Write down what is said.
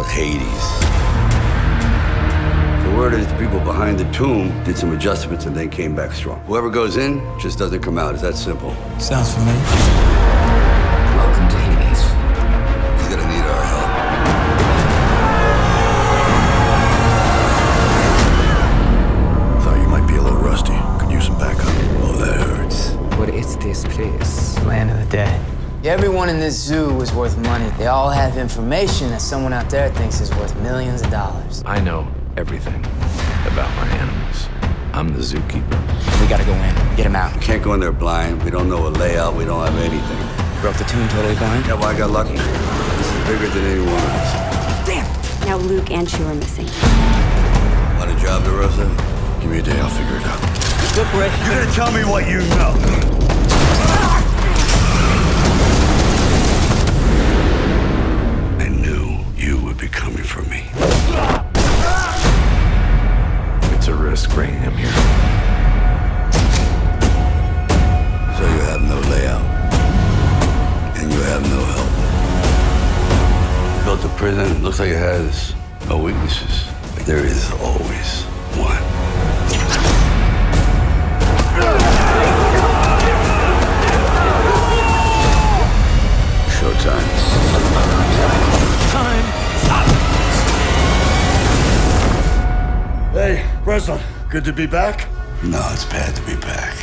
called Hades. The word is the people behind the tomb did some adjustments and then came back strong. Whoever goes in just doesn't come out. It's that simple. Sounds familiar. Welcome to Hades. He's gonna need our help. Thought you might be a little rusty. Could use some backup. Oh, that hurts. What is this place? Land of the dead. Everyone in this zoo is worth money. They all have information that someone out there thinks is worth millions of dollars. I know everything about my animals. I'm the zookeeper. We gotta go in, get him out. We can't go in there blind. We don't know a layout. We don't have anything. Broke the tomb totally blind? Yeah, well, I got lucky. This is bigger than any one of us. Damn! Now Luke and Shu are missing. Want a job, DeRosa? Give me a day, I'll figure it out. Look, Rick. You're gonna tell me what you know. I knew you would be coming for me. It's a risk bringing him here. So you have no layout. And you have no help. Built a prison, looks like it has no weaknesses. But there is always one. Showtime. Hey, Breslin, good to be back? No, it's bad to be back.